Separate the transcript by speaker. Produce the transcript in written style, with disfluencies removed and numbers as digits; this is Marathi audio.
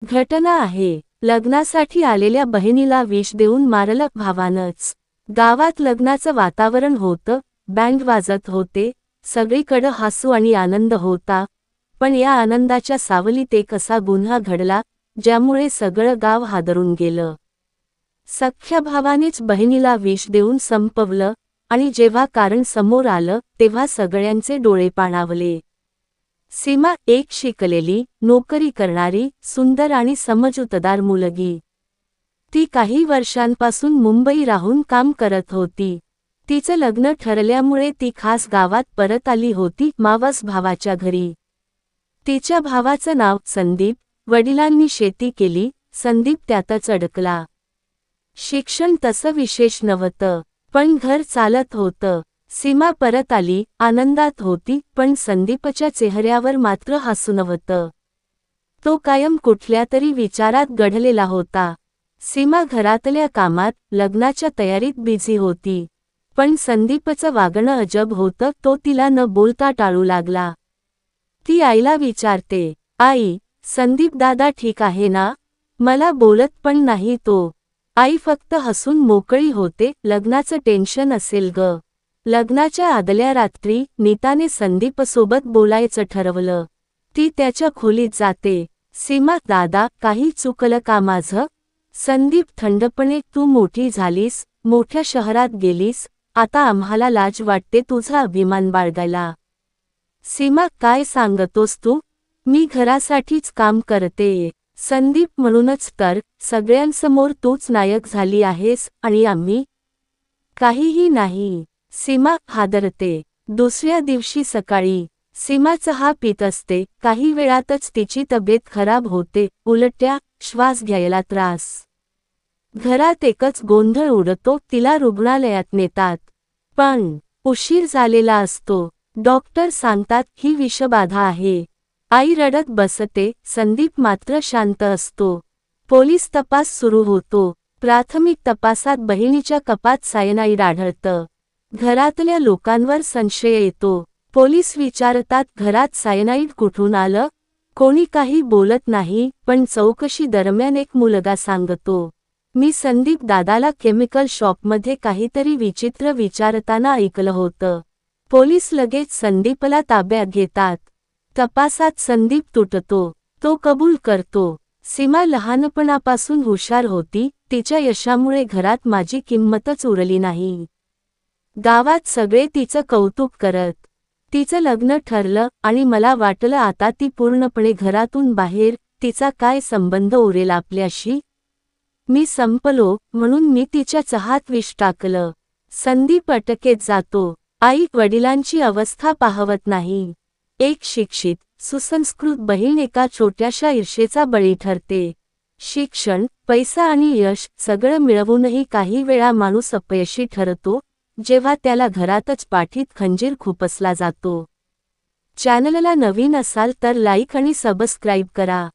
Speaker 1: घटना आहे. लग्नासाठी आलेल्या बहिणीला विष देऊन मारलं भावानंच. गावात लग्नाचं वातावरण होतं, बँड वाजत होते, सगळीकडं हसू आणि आनंद होता. पण या आनंदाच्या सावलीत एक असा गुन्हा घडला, ज्यामुळे सगळं गाव हादरून गेलं. सख्ख्या भावानेच बहिणीला विष देऊन संपवलं आणि जेव्हा कारण समोर आलं, तेव्हा सगळ्यांचे डोळे पाणावले. सीमा एक शिकलेली, नोकरी करणारी, सुंदर आणि समजूतदार मुलगी. ती काही वर्षांपासून मुंबई राहून काम करत होती. तिचं लग्न ठरल्यामुळे ती खास गावात परत आली होती, मावस भावाच्या घरी. तिच्या भावाचं नाव संदीप. वडिलांनी शेती केली, संदीप त्यातच अडकला. शिक्षण तसं विशेष नव्हतं, पण घर चालत होतं. सीमा परत आली, आनंदात होती, पण संदीपच्या चेहऱ्यावर मात्र हसू नव्हतं. तो कायम कुठल्या तरी विचारात गढलेला होता. सीमा घरातल्या कामात, लग्नाच्या तयारीत बिझी होती. पण संदीपचं वागणं अजब होतं. तो तिला न बोलता टाळू लागला. ती आईला विचारते, आई, संदीप दादा ठीक आहे ना? मला बोलत पण नाही तो. आई फक्त हसून मोकळी होते, लग्नाचं टेन्शन असेल ग. लग्नाच्या आदल्या रात्री नीताने संदीपसोबत बोलायचं ठरवलं. ती त्याच्या खोलीत जाते. सीमा, दादा, काही चुकलं का माझं? संदीप थंडपणे, तू मोठी झालीस, मोठ्या शहरात गेलीस, आता आम्हाला लाज वाटते तुझा अभिमान बाळगायला. सीमा, काय सांगतोस तू? मी घरासाठीच काम करते. संदीप, म्हणूनच तर सगळ्यांसमोर तूच नायक झाली आहेस आणि आम्ही काहीही नाही. सीमा हादरते. दुसऱ्या दिवशी सकाळी सीमा चहा पीत असते. काही वेळातच तिची तब्येत खराब होते, उलट्या, श्वास घ्यायला त्रास. घरात एकच गोंधळ उडतो. तिला रुग्णालयात नेतात, पण उशीर झालेला असतो. डॉक्टर सांगतात ही विषबाधा आहे. आई रडत बसते. संदीप मात्र शांत असतो. पोलीस तपास सुरू होतो. प्राथमिक तपासात बहिणीच्या कपात सायनाईड आढळतं. घरातल्या लोकांवर संशय येतो. पोलीस विचारतात, घरात सायनाईड कुठून आलं? कोणी काही बोलत नाही, पण चौकशी दरम्यान एक मुलगा सांगतो, मी संदीप दादाला केमिकल शॉपमध्ये काहीतरी विचित्र विचारताना ऐकलं होतं. पोलीस लगेच संदीपला ताब्यात घेतात. तपासात संदीप तुटतो. तो कबूल करतो. सीमा लहानपणापासून हुशार होती. तिच्या यशामुळे घरात माझी किंमतच उरली नाही. गावात सगळे तिचं कौतुक करत. तिचं लग्न ठरलं आणि मला वाटलं आता ती पूर्णपणे घरातून बाहेर. तिचा काय संबंध उरेल आपल्याशी? मी संपलो म्हणून मी तिच्या चहात विष टाकलं. संदीप अटकेत जातो. आई वडिलांची अवस्था पाहवत नाही. एक शिक्षित, सुसंस्कृत बहीण एका छोट्याशा ईर्षेचा बळी ठरते. शिक्षण, पैसा आणि यश सगळं मिळवूनही काही वेळा माणूस अपयशी ठरतो, जेव्हा त्याला घरातच पाठीत खंजीर खुपसला जातो. चॅनलला नवीन असाल तर लाईक आणि सबस्क्राईब करा.